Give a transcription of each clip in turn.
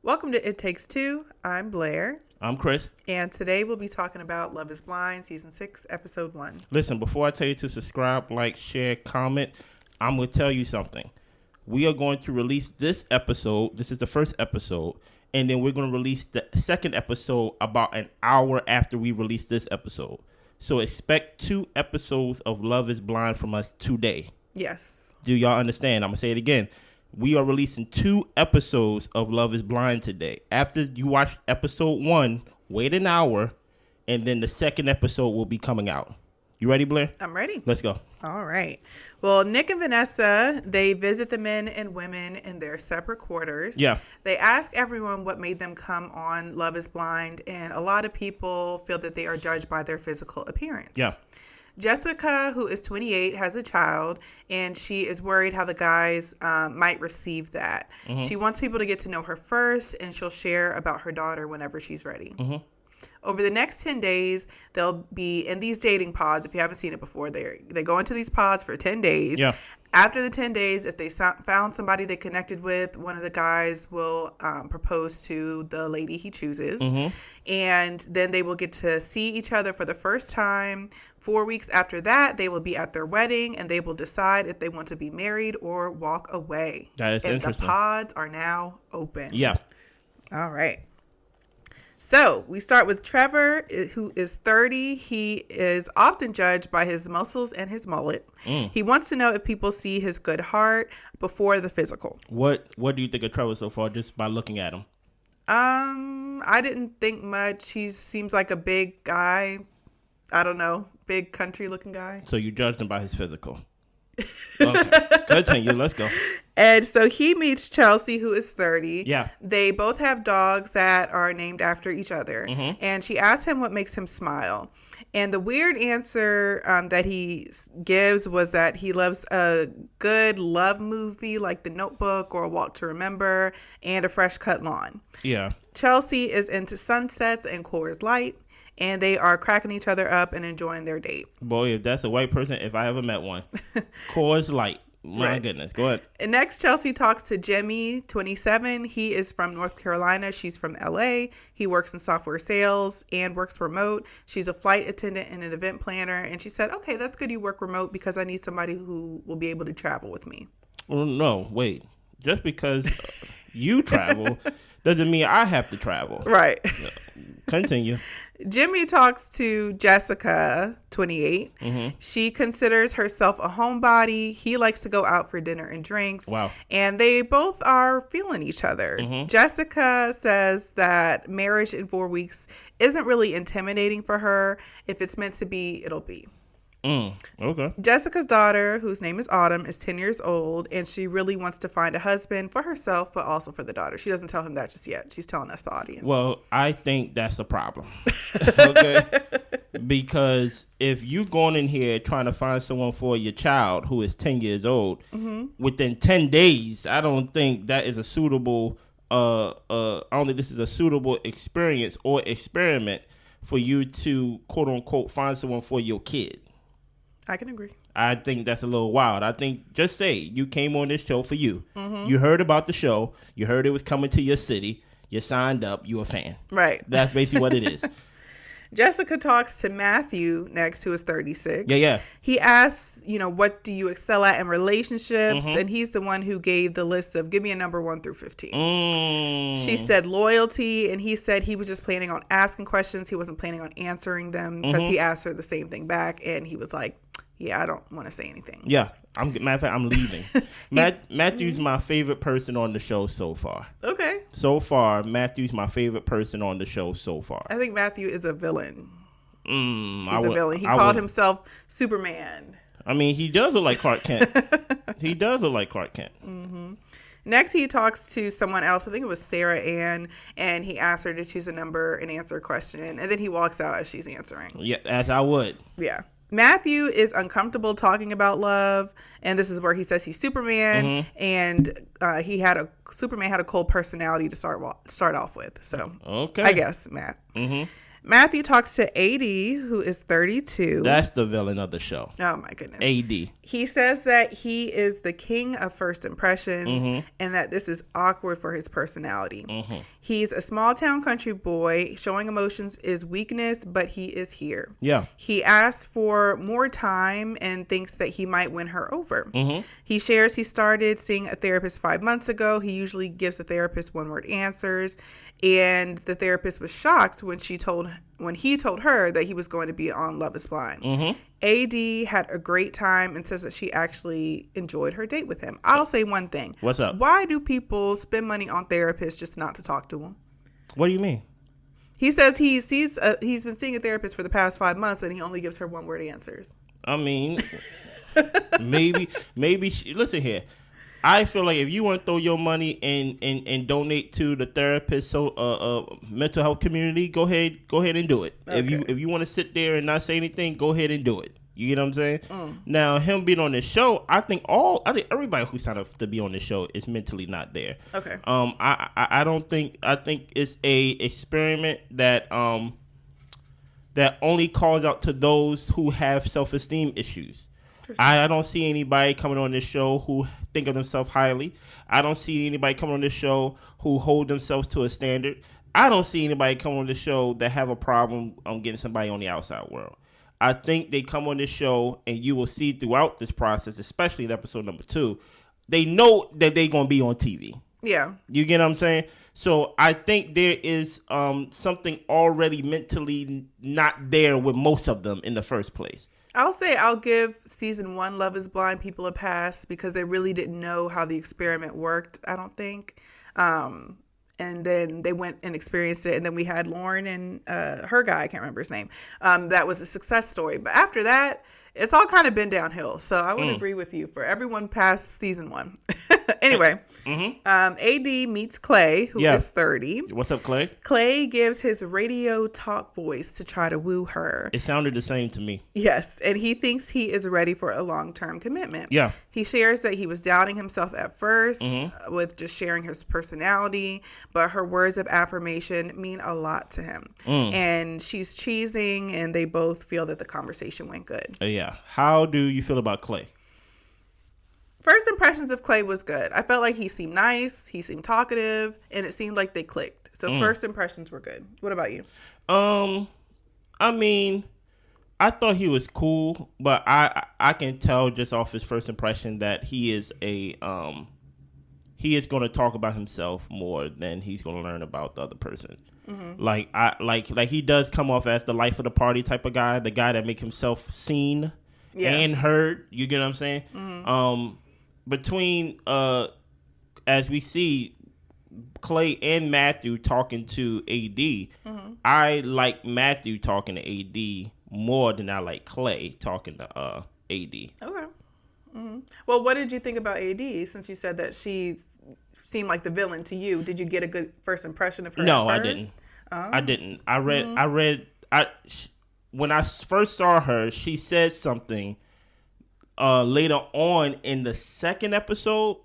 Welcome to It Takes Two. I'm Blair. I'm Chris. And today we'll be talking about Love is Blind, Season 6, Episode 1. Listen, before I tell you to subscribe, like, share, comment, I'm going to tell you something. We are going to release this episode. This is the first episode. And then we're going to release the second episode about an hour after we release this episode. So expect 2 episodes of Love is Blind from us today. Yes. Do y'all understand? I'm going to say it again. We are releasing 2 episodes of Love is Blind today. After you watch episode 1, wait an hour, and then the second episode will be coming out. You ready, Blair? I'm ready. Let's go. All right. Well, Nick and Vanessa, they visit the men and women in their separate quarters. Yeah. They ask everyone what made them come on Love is Blind, and a lot of people feel that they are judged by their physical appearance. Yeah. Jessica, who is 28, has a child, and she is worried how the guys might receive that. Mm-hmm. She wants people to get to know her first, and she'll share about her daughter whenever she's ready. Mm-hmm. Over the next 10 days, they'll be in these dating pods. If you haven't seen it before, they go into these pods for 10 days. Yeah. After the 10 days, if they found somebody they connected with, one of the guys will propose to the lady he chooses. Mm-hmm. And then they will get to see each other for the first time. 4 weeks after that, they will be at their wedding, and they will decide if they want to be married or walk away. That is interesting. The pods are now open. Yeah. All right. So we start with Trevor, who is 30. He is often judged by his muscles and his mullet. He wants to know if people see his good heart before the physical. What do you think of Trevor so far, just by looking at him? I didn't think much. He seems like a big guy. I don't know, big country looking guy. So you judged him by his physical. Okay. Continue. Let's go. And so he meets Chelsea, who is 30. Yeah. They both have dogs that are named after each other. Mm-hmm. And she asks him what makes him smile. And the weird answer that he gives was that he loves a good love movie like The Notebook or A Walk to Remember and a fresh cut lawn. Yeah. Chelsea is into sunsets and Coors Light. And they are cracking each other up and enjoying their date. Boy, if that's a white person, if I ever met one. Coors Light. My goodness. Go ahead. And next, Chelsea talks to Jimmy, 27. He is from North Carolina. She's from LA. He works in software sales and works remote. She's a flight attendant and an event planner. And she said, okay, that's good you work remote because I need somebody who will be able to travel with me. Well, no, wait. Just because you travel doesn't mean I have to travel. Right. Continue. Jimmy talks to Jessica, 28. Mm-hmm. She considers herself a homebody. He likes to go out for dinner and drinks. Wow. And they both are feeling each other. Mm-hmm. Jessica says that marriage in 4 weeks isn't really intimidating for her. If it's meant to be, it'll be. Okay. Jessica's daughter, whose name is Autumn, is 10 years old, and she really wants to find a husband for herself, but also for the daughter. She doesn't tell him that just yet. She's telling us, the audience. Well, I think that's a problem. Okay? Because if you're going in here trying to find someone for your child who is 10 years old, mm-hmm. within 10 days, I don't think that is a suitable, I don't think this is a suitable experience or experiment for you to, quote unquote, find someone for your kid. I can agree. I think that's a little wild. I think just say you came on this show for you. Mm-hmm. You heard about the show. You heard it was coming to your city. You signed up. You a fan. Right. That's basically what it is. Jessica talks to Matthew next, who is 36. Yeah. He asks, what do you excel at in relationships? Mm-hmm. And he's the one who gave the list of give me a number 1 through 15. She said loyalty, and he said he was just planning on asking questions. He wasn't planning on answering them because he asked her the same thing back, and he was like, yeah, I don't want to say anything. Yeah. Matter of fact, I'm leaving. Matthew's my favorite person on the show so far. Okay. So far, Matthew's my favorite person on the show so far. I think Matthew is a villain. He's a villain. He called himself Superman. I mean, he does look like Clark Kent. He does look like Clark Kent. Mm-hmm. Next, he talks to someone else. I think it was Sarah Ann, and he asks her to choose a number and answer a question. And then he walks out as she's answering. Yeah, as I would. Yeah. Matthew is uncomfortable talking about love, and this is where he says he's Superman, mm-hmm. and Superman had a cold personality to start off with. So, okay, I guess Matt. Mm-hmm. Matthew talks to AD, who is 32. That's the villain of the show. Oh, my goodness. AD. He says that he is the king of first impressions and that this is awkward for his personality. He's a small town country boy. Showing emotions is weakness, but he is here. Yeah. He asks for more time and thinks that he might win her over. He shares he started seeing a therapist 5 months ago. He usually gives the therapist one-word answers. And the therapist was shocked when he told her that he was going to be on Love is Blind. AD had a great time and says that she actually enjoyed her date with him. I'll say one thing. What's up? Why do people spend money on therapists just not to talk to them? What do you mean? He says he's been seeing a therapist for the past 5 months and he only gives her one-word answers. I mean, maybe. Listen here. I feel like if you want to throw your money and donate to the therapist mental health community, go ahead and do it. Okay. If you want to sit there and not say anything, go ahead and do it. You get what I'm saying? Now, him being on this show, I think everybody who signed up to be on this show is mentally not there. Okay. I think it's a experiment that only calls out to those who have self-esteem issues. I don't see anybody coming on this show who think of themselves highly. I don't see anybody coming on this show who hold themselves to a standard. I don't see anybody coming on this show that have a problem getting somebody on the outside world. I think they come on this show and you will see throughout this process, especially in episode number 2, they know that they're going to be on TV. Yeah. You get what I'm saying? So I think there is something already mentally not there with most of them in the first place. I'll give season 1 Love is Blind people a pass because they really didn't know how the experiment worked, I don't think. And then they went and experienced it. And then we had Lauren and her guy, I can't remember his name. That was a success story. But after that, it's all kind of been downhill. So I would agree with you for everyone past season 1. Anyway, AD meets Clay, who is 30. What's up, Clay? Clay gives his radio talk voice to try to woo her. It sounded the same to me. Yes, and he thinks he is ready for a long-term commitment. Yeah. He shares that he was doubting himself at first with just sharing his personality, but her words of affirmation mean a lot to him. And she's cheesing, and they both feel that the conversation went good. Yeah. How do you feel about Clay? First impressions of Clay was good. I felt like he seemed nice, he seemed talkative, and it seemed like they clicked. So first impressions were good. What about you? I mean, I thought he was cool, but I can tell just off his first impression that he is going to talk about himself more than he's going to learn about the other person. Like he does come off as the life of the party type of guy, the guy that make himself seen and heard. You get what I'm saying? Between as we see Clay and Matthew talking to AD, I like Matthew talking to AD more than I like Clay talking to AD. Okay. Well, what did you think about AD since you said that she seemed like the villain to you? Did you get a good first impression of her? No, I didn't. I didn't. I read when I first saw her, she said something later on in the second episode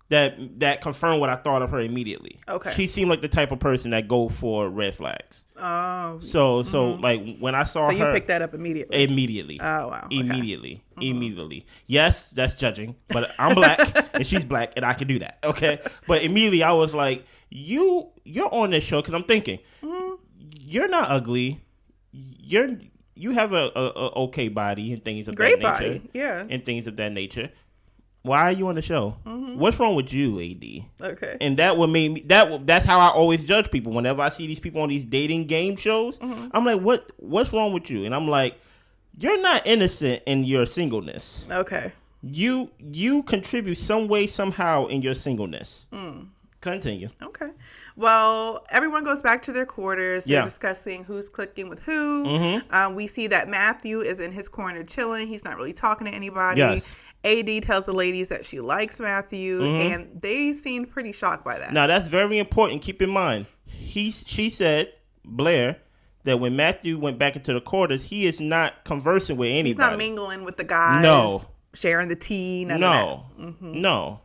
that confirmed what I thought of her immediately. Okay. She seemed like the type of person that go for red flags. Oh. So like when I saw her. So you picked that up immediately? Immediately. Oh, wow. Okay. Immediately. Yes, that's judging, but I'm black and she's black and I can do that. Okay. But immediately I was like, you're on this show because I'm thinking, you're not ugly. You have a okay body and things of that nature. Great body, yeah. And things of that nature. Why are you on the show? What's wrong with you, AD? Okay. And that would make me that's how I always judge people. Whenever I see these people on these dating game shows, I'm like, what's wrong with you? And I'm like, you're not innocent in your singleness. Okay. You contribute some way, somehow in your singleness. Continue. Okay. Well, everyone goes back to their quarters. They're discussing who's clicking with who. We see that Matthew is in his corner chilling. He's not really talking to anybody. Yes. AD tells the ladies that she likes Matthew, and they seemed pretty shocked by that. Now, that's very important. Keep in mind, she said, Blair, that when Matthew went back into the quarters, he is not conversing with anybody. He's not mingling with the guys. No. Sharing the tea. No. No.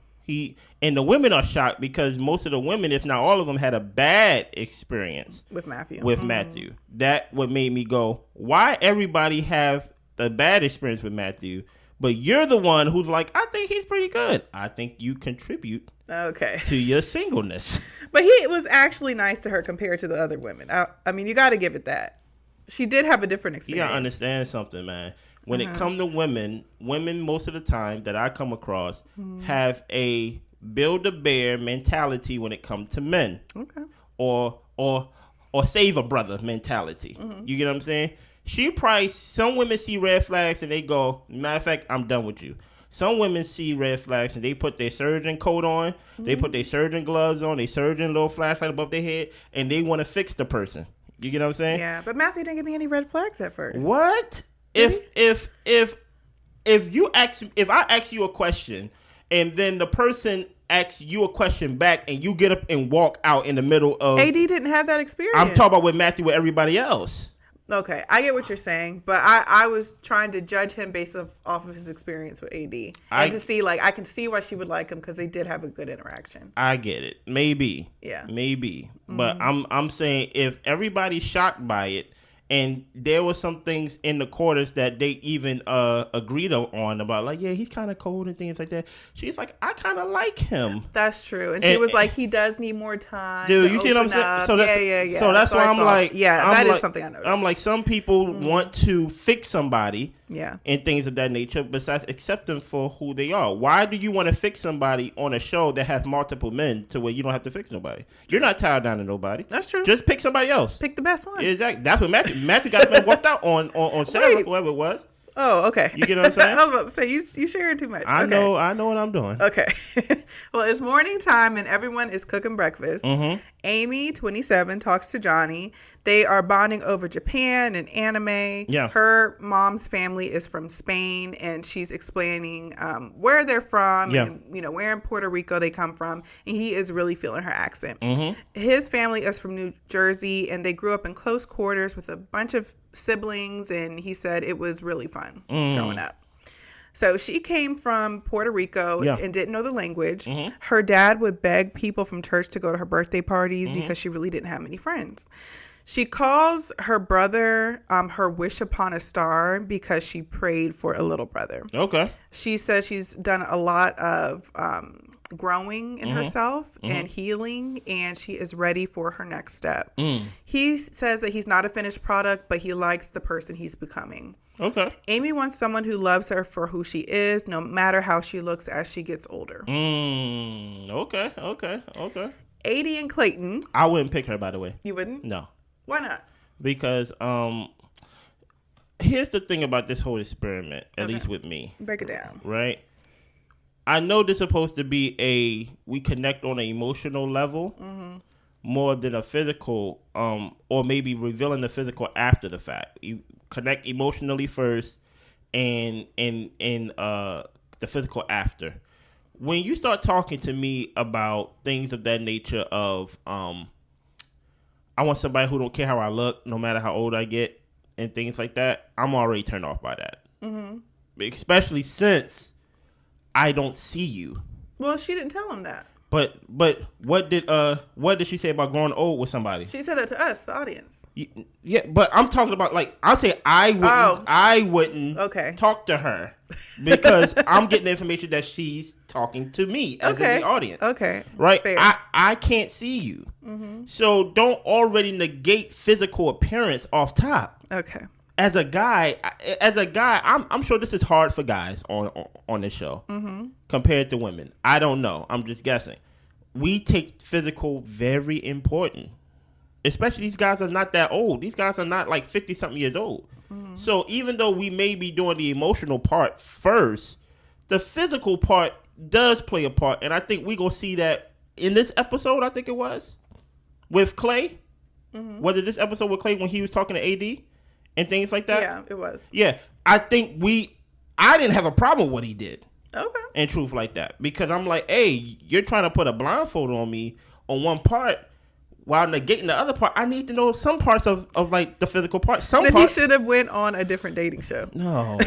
And the women are shocked because most of the women, if not all of them, had a bad experience with Matthew. Matthew. That what made me go, why everybody have the bad experience with Matthew, but you're the one who's like, I think he's pretty good. I think you contribute to your singleness. But he was actually nice to her compared to the other women. I mean, you got to give it that. She did have a different experience. You got to understand something, man. When it comes to women most of the time that I come across have a build-a-bear mentality when it comes to men. Okay. Or save a brother mentality. You get what I'm saying? Some women see red flags and they go, matter of fact, I'm done with you. Some women see red flags and they put their surgeon coat on, they put their surgeon gloves on, their surgeon little flashlight above their head, and they want to fix the person. You get what I'm saying? Yeah, but Matthew didn't give me any red flags at first. What? If I ask you a question and then the person asks you a question back and you get up and walk out in the middle of AD didn't have that experience. I'm talking about with Matthew with everybody else. Okay, I get what you're saying, but I was trying to judge him based off of his experience with AD. And to see, I can see why she would like him because they did have a good interaction. I get it. Maybe. Yeah. Maybe. But I'm saying if everybody's shocked by it, and there were some things in the quarters that they even agreed on about, like, yeah, he's kind of cold and things like that. She's like, I kind of like him. That's true. And she was like, he does need more time. Dude, you see what I'm saying? So that's, So that's why I'm like, that is something I noticed. I'm like, some people want to fix somebody. Yeah. And things of that nature, besides accept them for who they are. Why do you want to fix somebody on a show that has multiple men to where you don't have to fix nobody? You're not tied down to nobody. That's true. Just pick somebody else. Pick the best one. Exactly. That's what Matthew got walked out on Sarah, whoever it was. Oh, okay. You get what I'm saying? I was about to say, you sharing too much. I know what I'm doing. Okay. Well, it's morning time and everyone is cooking breakfast. Amy, 27, talks to Johnny. They are bonding over Japan and anime. Yeah. Her mom's family is from Spain and she's explaining where they're from and where in Puerto Rico they come from. And he is really feeling her accent. His family is from New Jersey and they grew up in close quarters with a bunch of siblings, and he said it was really fun growing up. So she came from Puerto Rico and didn't know the language. Her dad would beg people from church to go to her birthday parties because she really didn't have many friends. She calls her brother her wish upon a star because she prayed for a little brother. Okay. She says she's done a lot of growing in herself and healing, and she is ready for her next step. He says that he's not a finished product, but he likes the person he's becoming. Okay. Amy wants someone who loves her for who she is, no matter how she looks as she gets older. Okay. AD and Clayton. I wouldn't pick her, by the way. You wouldn't? No. Why not? Because here's the thing about this whole experiment, at least with me. Break it down. Right? I know this is supposed to be we connect on an emotional level more than a physical, or maybe revealing the physical after the fact. You connect emotionally first and the physical after. When you start talking to me about things of that nature of I want somebody who don't care how I look, no matter how old I get, and things like that, I'm already turned off by that. Especially since I don't see you. Well, she didn't tell him that. But what did she say about growing old with somebody? She said that to us, the audience. Yeah, but I'm talking about I'll say I wouldn't talk to her because I'm getting the information that she's talking to me as in the audience. Okay. Right? Fair. I can't see you. So don't already negate physical appearance off top. Okay. As a guy, I'm sure this is hard for guys on this show compared to women. I don't know. I'm just guessing. We take physical very important. Especially these guys are not that old. These guys are not 50-something years old. So even though we may be doing the emotional part first, the physical part does play a part. And I think we going to see that in this episode, I think it was, with Clay. Was it this episode with Clay when he was talking to AD? And things like that? Yeah, it was. Yeah. I think I didn't have a problem with what he did. Okay. And truth like that. Because I'm like, hey, you're trying to put a blindfold on me on one part while negating the other part. I need to know some parts of the physical part. He should have went on a different dating show. No.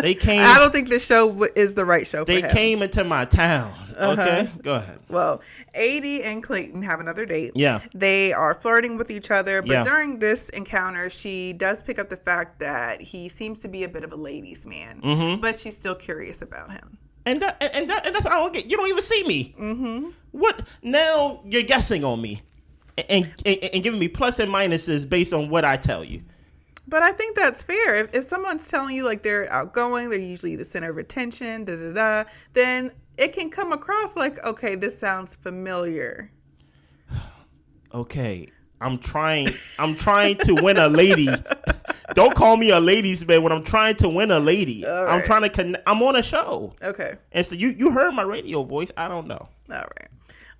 They came. I don't think this show is the right show for him. They came into my town. Okay, go ahead. Well, Adie and Clayton have another date. Yeah. They are flirting with each other, but Yeah. during this encounter, she does pick up the fact that he seems to be a bit of a ladies' man, but she's still curious about him. And that's what I don't get. You don't even see me. What? Now you're guessing on me, and giving me plus and minuses based on what I tell you. But I think that's fair. If someone's telling you like they're outgoing, they're usually the center of attention, then it can come across like, okay, this sounds familiar. Okay, I'm trying to win a lady. Don't call me a ladies' man when I'm trying to win a lady. All I'm right. trying to connect. I'm on a show. Okay. And so you heard my radio voice. I don't know. All right.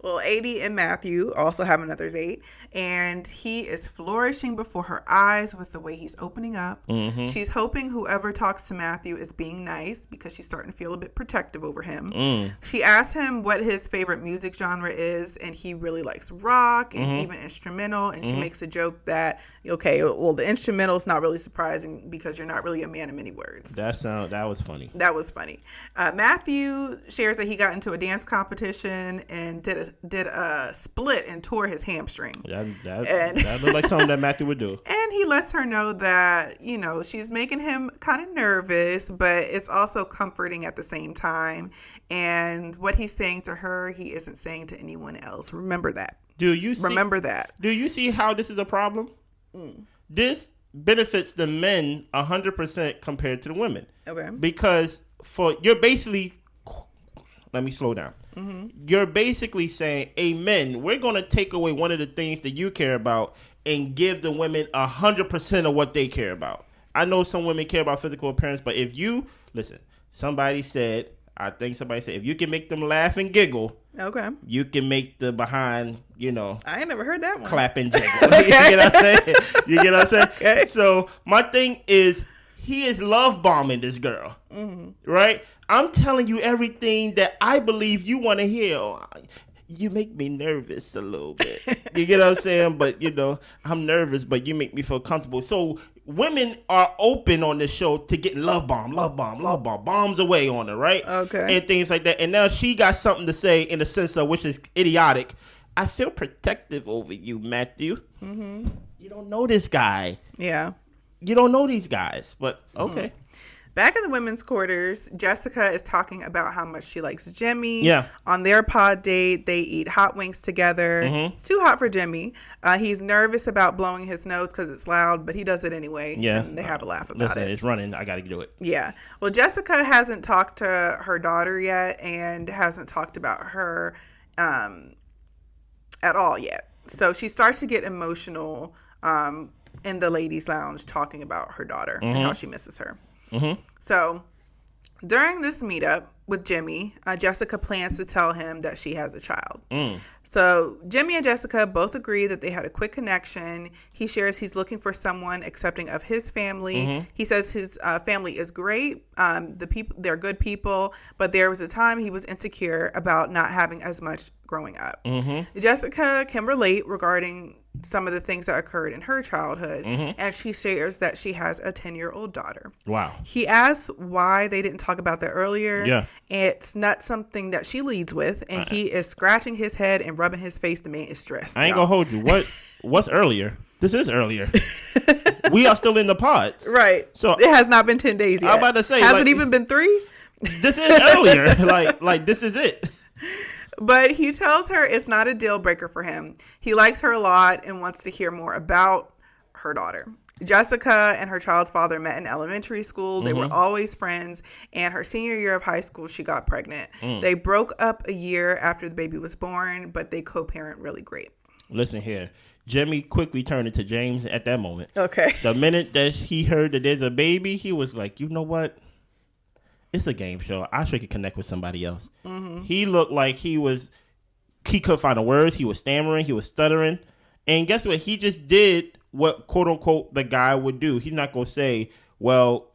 Well, Adie and Matthew also have another date, and he is flourishing before her eyes with the way he's opening up. She's hoping whoever talks to Matthew is being nice because she's starting to feel a bit protective over him. She asks him what his favorite music genre is, and he really likes rock and even instrumental, and she makes a joke that, okay, well, the instrumental is not really surprising because you're not really a man of many words. That was funny. That was funny. Matthew shares that he got into a dance competition and did a split and tore his hamstring. That looked like something that Matthew would do. And he lets her know that, she's making him kind of nervous, but it's also comforting at the same time. And what he's saying to her, he isn't saying to anyone else. Remember that. Remember that. Do you see how this is a problem? This benefits the men 100% compared to the women. Okay. Because you're basically, let me slow down. You're basically saying, amen, we're going to take away one of the things that you care about and give the women 100% of what they care about. I know some women care about physical appearance, but if you, listen, I think somebody said, if you can make them laugh and giggle, okay, you can make the behind, I ain't never heard that one. clap and jiggle. You get what I'm saying? You get what I'm saying? Okay. So my thing is, he is love bombing this girl, right? I'm telling you everything that I believe you want to hear. You make me nervous a little bit. You get what I'm saying? But, I'm nervous, but you make me feel comfortable. So women are open on this show to get bombs away on her, right? Okay. And things like that. And now she got something to say in the sense of, which is idiotic. I feel protective over you, Matthew. You don't know this guy. Yeah. You don't know these guys, but okay. Back in the women's quarters, Jessica is talking about how much she likes Jimmy. Yeah. On their pod date, they eat hot wings together. It's too hot for Jimmy. He's nervous about blowing his nose because it's loud, but he does it anyway. Yeah. And they have a laugh about it. It's running. I got to do it. Yeah. Well, Jessica hasn't talked to her daughter yet and hasn't talked about her at all yet. So she starts to get emotional in the ladies' lounge talking about her daughter and how she misses her. So during this meetup with Jimmy, Jessica plans to tell him that she has a child. So Jimmy and Jessica both agree that they had a quick connection. He shares he's looking for someone accepting of his family. He says his family is great. They're good people, but there was a time he was insecure about not having as much growing up. Jessica can relate regarding some of the things that occurred in her childhood, and she shares that she has a 10-year-old daughter. Wow. He asks why they didn't talk about that earlier. Yeah. It's not something that she leads with, and he is scratching his head and rubbing his face. The man is stressed. I ain't gonna hold you. What's earlier? This is earlier. We are still in the pods. Right. So it has not been 10 days yet. I'm about to say, has it even been 3? This is earlier. like this is it. But he tells her it's not a deal breaker for him. He likes her a lot and wants to hear more about her daughter. Jessica and her child's father met in elementary school. They were always friends. And her senior year of high school, she got pregnant. They broke up a year after the baby was born, but they co-parent really great. Listen here. Jimmy quickly turned into James at that moment. Okay. The minute that he heard that there's a baby, he was like, you know what? It's a game show. I should connect with somebody else. He looked like he couldn't find the words. He was stammering. He was stuttering. And guess what? He just did what, quote unquote, the guy would do. He's not going to say, well,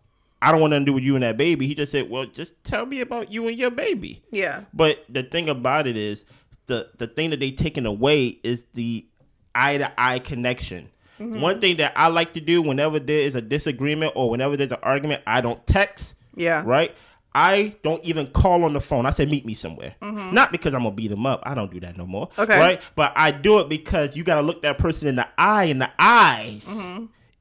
I don't want nothing to do with you and that baby. He just said, well, just tell me about you and your baby. Yeah. But the thing about it is the thing that they taken away is the eye-to-eye connection. One thing that I like to do whenever there is a disagreement or whenever there's an argument, I don't text. Yeah. Right? I don't even call on the phone. I say, meet me somewhere. Not because I'm going to beat them up. I don't do that no more. Okay. Right? But I do it because you got to look that person in the eye, and the eyes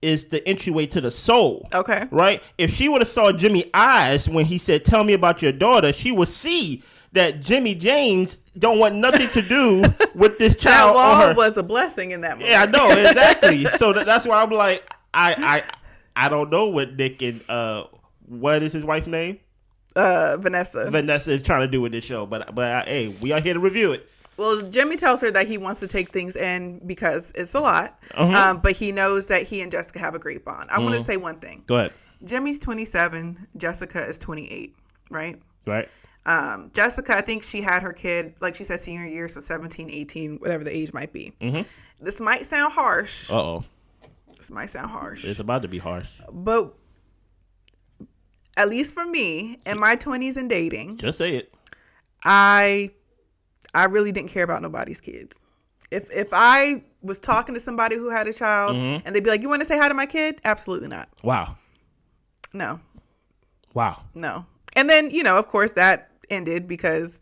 is the entryway to the soul. Okay. Right? If she would have saw Jimmy's eyes when he said, tell me about your daughter, she would see that Jimmy James don't want nothing to do with this child. That wall was a blessing in that moment. Yeah, I know. Exactly. So that's why I'm like, I don't know what Nick and, what is his wife's name? Vanessa. Vanessa is trying to do with this show, but hey, we are here to review it. Well, Jimmy tells her that he wants to take things in because it's a lot, but he knows that he and Jessica have a great bond. I want to say one thing. Go ahead. Jimmy's 27, Jessica is 28, right? Right. Jessica, I think she had her kid, like she said, senior year, so 17, 18, whatever the age might be. This might sound harsh. Uh-oh. This might sound harsh. It's about to be harsh. But at least for me, in my 20s and dating, just say it. I really didn't care about nobody's kids. If I was talking to somebody who had a child and they'd be like, you want to say hi to my kid? Absolutely not. Wow. No. Wow. No. And then, of course, that ended because,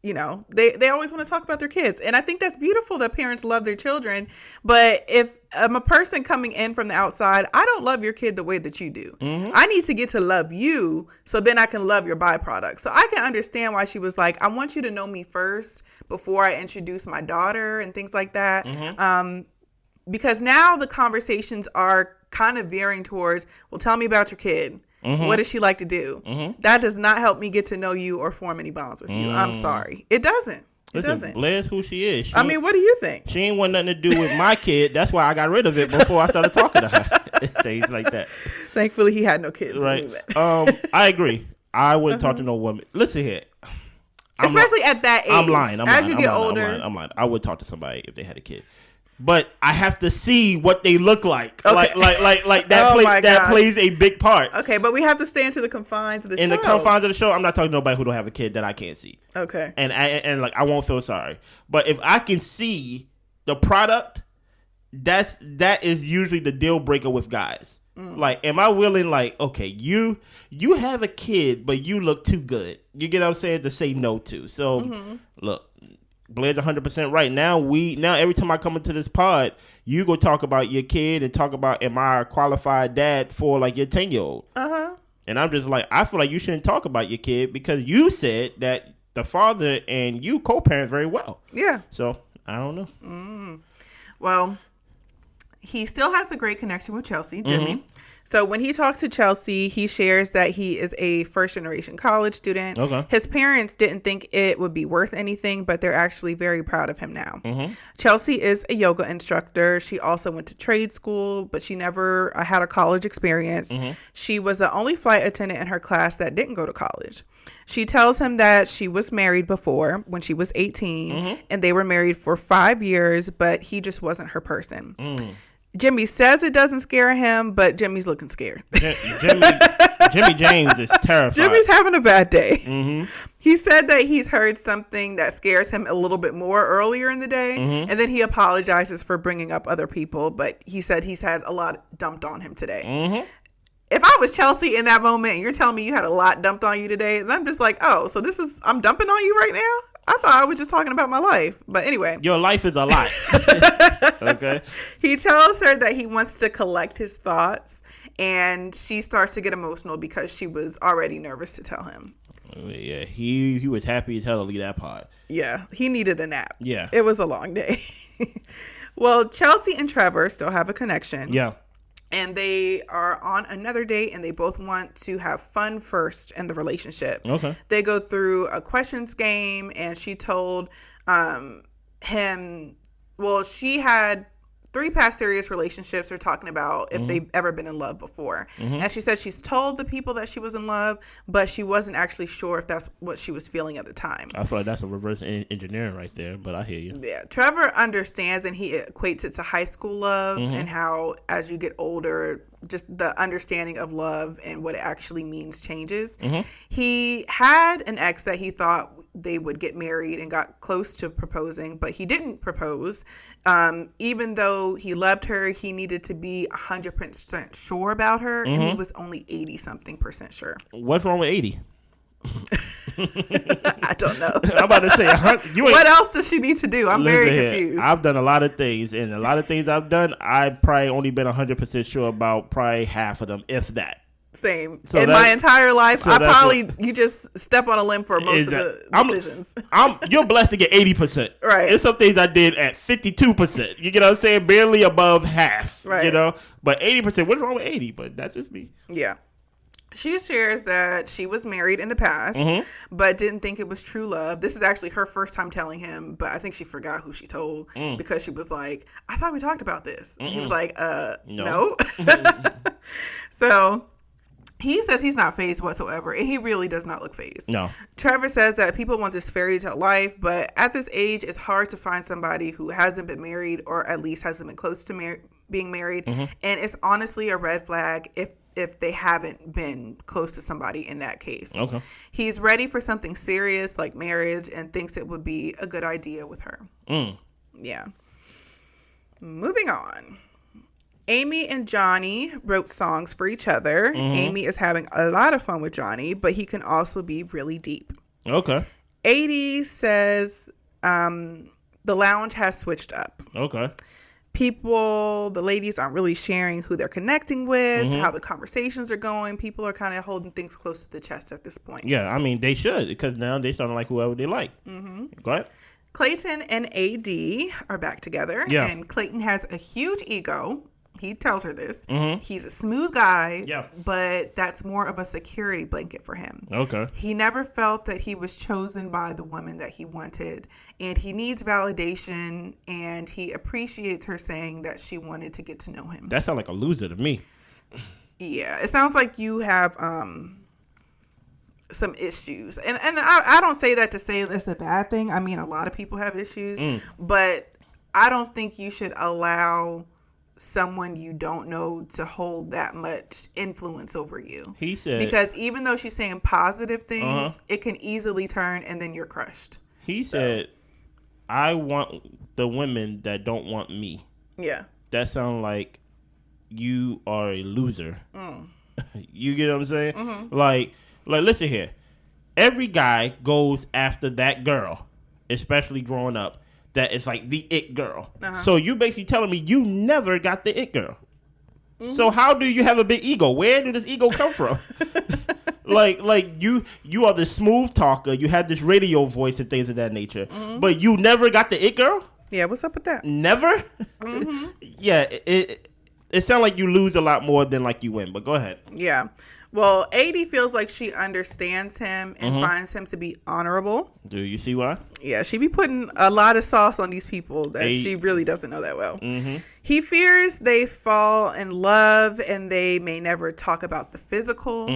they always want to talk about their kids. And I think that's beautiful that parents love their children. But if I'm a person coming in from the outside, I don't love your kid the way that you do. I need to get to love you so then I can love your byproduct. So I can understand why she was like, I want you to know me first before I introduce my daughter and things like that. Because now the conversations are kind of veering towards, well, tell me about your kid. What does she like to do? That does not help me get to know you or form any bonds with you. I'm sorry. It doesn't. Listen, Blair's who she is. I mean, what do you think? She ain't want nothing to do with my kid. That's why I got rid of it before I started talking to her. Things like that. Thankfully, he had no kids. Right. I agree. I wouldn't talk to no woman. Listen here. Especially at that age. I'm lying. As you get older. I'm lying. I would talk to somebody if they had a kid. But I have to see what they look like. Okay. Like that that plays a big part. Okay, but we have to stay into the confines of the show. In the confines of the show, I'm not talking to nobody who don't have a kid that I can't see. Okay. And I won't feel sorry. But if I can see the product, that is usually the deal breaker with guys. Like, am I willing, like, okay, you have a kid, but you look too good. You get what I'm saying? To say no to. So look. Blair's 100% right. Now every time I come into this pod, you go talk about your kid and talk about, am I a qualified dad for like your 10-year-old? And I'm just like, I feel like you shouldn't talk about your kid because you said that the father and you co-parent very well. Yeah. So I don't know. Well, he still has a great connection with Chelsea, Jimmy. So when he talks to Chelsea, he shares that he is a first-generation college student. Okay. His parents didn't think it would be worth anything, but they're actually very proud of him now. Chelsea is a yoga instructor. She also went to trade school, but she never had a college experience. She was the only flight attendant in her class that didn't go to college. She tells him that she was married before when she was 18, and they were married for 5 years, but he just wasn't her person. Jimmy says it doesn't scare him, but Jimmy's looking scared. Jimmy James is terrified. Jimmy's having a bad day. He said that he's heard something that scares him a little bit more earlier in the day, and then he apologizes for bringing up other people, but he said he's had a lot dumped on him today. If I was Chelsea in that moment and you're telling me you had a lot dumped on you today, then I'm just like, oh, so I'm dumping on you right now? I thought I was just talking about my life. But anyway. Your life is a lot. Okay. He tells her that he wants to collect his thoughts, and she starts to get emotional because she was already nervous to tell him. Yeah, he was happy as hell to leave that pod. Yeah, he needed a nap. Yeah. It was a long day. Well, Chelsea and Trevor still have a connection. Yeah. And they are on another date, and they both want to have fun first in the relationship. Okay. They go through a questions game, and she told him, well, she had 3 past serious relationships. They're talking about if they've ever been in love before. And she said she's told the people that she was in love, but she wasn't actually sure if that's what she was feeling at the time. I feel like that's a reverse engineering right there, but I hear you. Yeah. Trevor understands, and he equates it to high school love and how as you get older, just the understanding of love and what it actually means changes. He had an ex that he thought they would get married and got close to proposing, but he didn't propose. Even though he loved her, he needed to be 100% sure about her, and he was only 80-something% sure. What's wrong with 80? I don't know. I'm about to say, what else does she need to do? I'm very confused. I've done a lot of things, and a lot of things I've done, I've probably only been 100% sure about probably half of them, if that. Same. So in my entire life, you just step on a limb for most of the decisions. You're blessed to get 80%. Right. There's some things I did at 52%. You get what I'm saying? Barely above half. Right. You know? But 80%, what's wrong with 80? But that's just me. Yeah. She shares that she was married in the past, but didn't think it was true love. This is actually her first time telling him, but I think she forgot who she told because she was like, I thought we talked about this. And he was like, no. So he says he's not fazed whatsoever, and he really does not look fazed. No. Trevor says that people want this fairy tale life, but at this age, it's hard to find somebody who hasn't been married or at least hasn't been close to being married. And it's honestly a red flag if they haven't been close to somebody in that case. Okay. He's ready for something serious like marriage and thinks it would be a good idea with her. Yeah. Moving on. Amy and Johnny wrote songs for each other. Amy is having a lot of fun with Johnny, but he can also be really deep. Okay. 80 says the lounge has switched up. Okay. The ladies aren't really sharing who they're connecting with, how the conversations are going. People are kind of holding things close to the chest at this point. Yeah, I mean, they should, because now they starting to like whoever they like. Go ahead. Clayton and AD are back together. Yeah. And Clayton has a huge ego. He tells her this. He's a smooth guy, but that's more of a security blanket for him. Okay. He never felt that he was chosen by the woman that he wanted, and he needs validation, and he appreciates her saying that she wanted to get to know him. That sounds like a loser to me. Yeah, it sounds like you have some issues. And I don't say that to say it's a bad thing. I mean, a lot of people have issues, but I don't think you should allow someone you don't know to hold that much influence over you. He said, because even though she's saying positive things, it can easily turn and then you're crushed. He said, I want the women that don't want me. Yeah. That sounds like you are a loser. You get what I'm saying? Like listen here. Every guy goes after that girl, especially growing up. That is like the it girl. So you basically telling me you never got the it girl. So how do you have a big ego? Where did this ego come from? like you are the smooth talker. You have this radio voice and things of that nature. But you never got the it girl? Yeah, what's up with that? Never? Yeah, it sounds like you lose a lot more than like you win. But go ahead. Yeah. Well, AD feels like she understands him and finds him to be honorable. Do you see why? Yeah, she be putting a lot of sauce on these people that she really doesn't know that well. He fears they fall in love and they may never talk about the physical.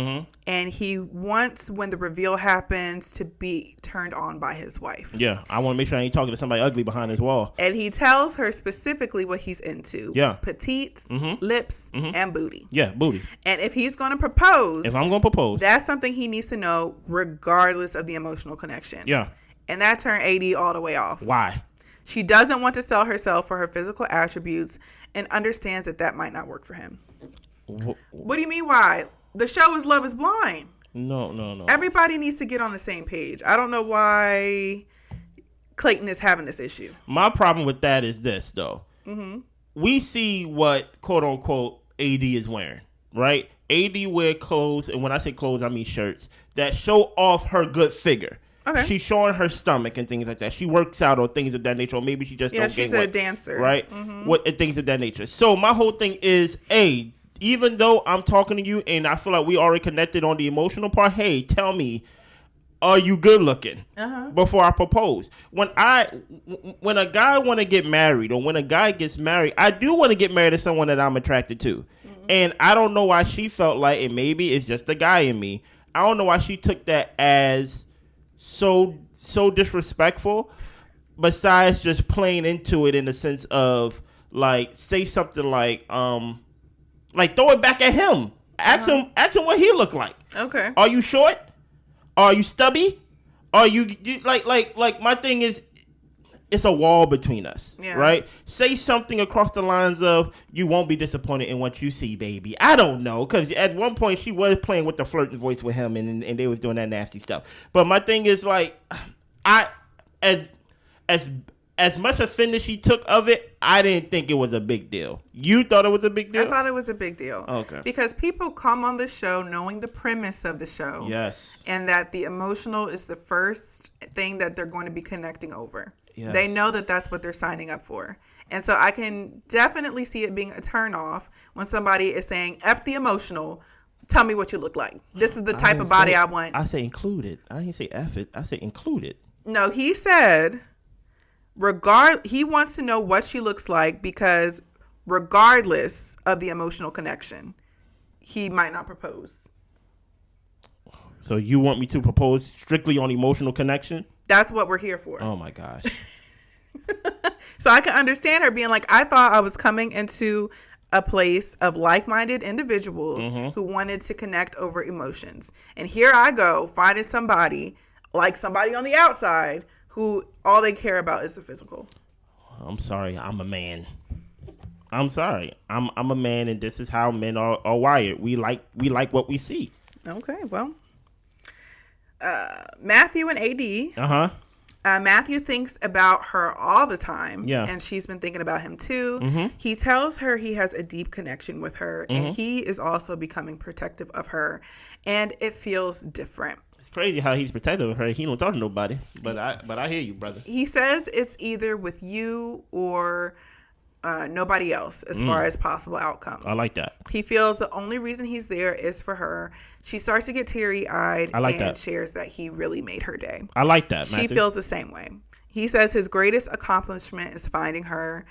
And he wants, when the reveal happens, to be turned on by his wife. Yeah, I want to make sure I ain't talking to somebody ugly behind his wall. And he tells her specifically what he's into. Yeah. Petites, lips, and booty. Yeah, booty. And if he's going to propose, if I'm going to propose, that's something he needs to know regardless of the emotional connection. Yeah. And that turned AD all the way off. Why? She doesn't want to sell herself for her physical attributes and understands that might not work for him. What do you mean why? The show is Love is Blind. No. Everybody needs to get on the same page. I don't know why Clayton is having this issue. My problem with that is this, though. We see what, quote unquote, AD is wearing, right? AD wear clothes, and when I say clothes, I mean shirts, that show off her good figure. Okay. She's showing her stomach and things like that. She works out or things of that nature, or maybe she just don't she's gain a weight, dancer, right? What things of that nature. So my whole thing is, even though I'm talking to you and I feel like we already connected on the emotional part, hey, tell me, are you good looking before I propose? When a guy want to get married, or when a guy gets married, I do want to get married to someone that I'm attracted to. And I don't know why she felt like, and maybe it's just the guy in me, I don't know why she took that as so disrespectful, besides just playing into it in the sense of, like, say something like Like, throw it back at him. Ask him what he look like. Okay. Are you short? Are you stubby? Are you like my thing is, it's a wall between us, right? Say something across the lines of, you won't be disappointed in what you see, baby. I don't know, because at one point she was playing with the flirting voice with him, and they was doing that nasty stuff. But my thing is, like, as much offended she took of it, I didn't think it was a big deal. You thought it was a big deal? I thought it was a big deal. Okay. Because people come on the show knowing the premise of the show. Yes. And that the emotional is the first thing that they're going to be connecting over. Yes. They know that that's what they're signing up for. And so I can definitely see it being a turnoff when somebody is saying, F the emotional, tell me what you look like. This is the type of body I want. I say included. I didn't say F it. I say included. No, he said, he wants to know what she looks like because regardless of the emotional connection, he might not propose. So you want me to propose strictly on emotional connection? That's what we're here for. Oh my gosh. So I can understand her being like, I thought I was coming into a place of like-minded individuals who wanted to connect over emotions. And here I go finding somebody on the outside who all they care about is the physical. I'm sorry. I'm a man. I'm sorry. I'm a man, and this is how men are wired. We like what we see. Okay, well. Matthew and AD. Matthew thinks about her all the time. Yeah. And she's been thinking about him too. He tells her he has a deep connection with her, and he is also becoming protective of her, and it feels different. It's crazy how he's protective of her. He don't talk to nobody. But I hear you, brother. He says it's either with you or nobody else as far as possible outcomes. I like that. He feels the only reason he's there is for her. She starts to get teary-eyed and shares that he really made her day. I like that, She feels the same way. He says his greatest accomplishment is finding her.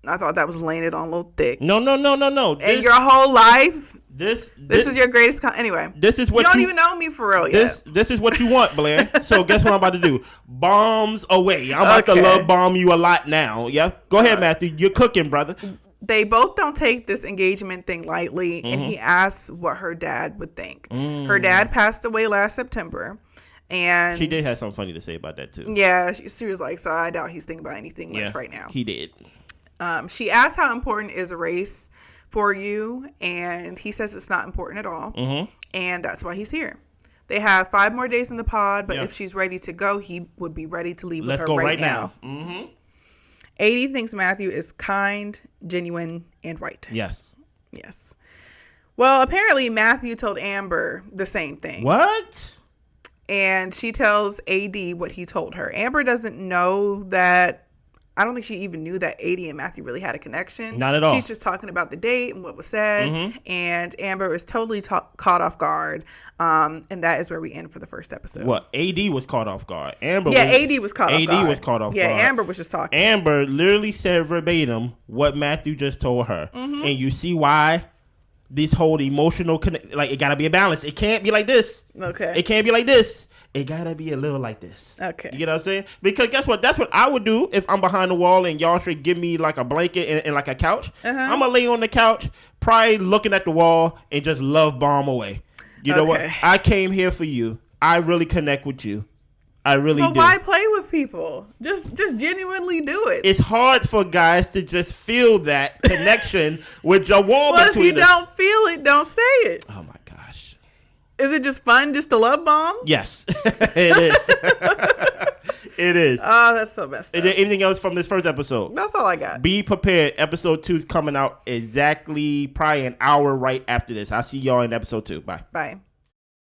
I thought that was laying it on a little thick. No. And your whole life, this is your greatest. Anyway, this is what you don't even know me for real yet. This is what you want, Blair. So guess what I'm about to do? Bombs away. I'm about to love bomb you a lot now. Yeah, go ahead, Matthew. You're cooking, brother. They both don't take this engagement thing lightly, and he asks what her dad would think. Her dad passed away last September. And she did have something funny to say about that too. Yeah, she was like, so I doubt he's thinking about anything much right now. He did. She asked how important is a race for you, and he says it's not important at all, and that's why he's here. They have 5 more days in the pod, but if she's ready to go, he would be ready to leave with her right now. AD thinks Matthew is kind, genuine, and right. Yes. Well, apparently Matthew told Amber the same thing. What? And she tells AD what he told her. Amber doesn't know that. I don't think she even knew that AD and Matthew really had a connection. Not at all. She's just talking about the date and what was said. And Amber is totally caught off guard. And that is where we end for the first episode. What? AD was caught off guard. AD was caught off guard. AD was caught off guard. Yeah, Amber was just talking. Amber literally said verbatim what Matthew just told her. And you see why this whole emotional like, it gotta be a balance. It can't be like this. Okay. It can't be like this. It gotta be a little like this. Okay. You know what I'm saying? Because guess what? That's what I would do if I'm behind the wall and y'all should give me like a blanket and like a couch. I'm gonna lay on the couch, probably looking at the wall and just love bomb away. You know what? I came here for you. I really connect with you. I really do. But why play with people? Just genuinely do it. It's hard for guys to just feel that connection with your wall between us. Well, if you don't feel it, don't say it. Oh my gosh. Is it just fun just to love bomb? Yes, it is. It is. Oh, that's so messed up. Is there anything else from this first episode? That's all I got. Be prepared. Episode 2 is coming out exactly probably an hour right after this. I'll see y'all in episode 2. Bye. Bye.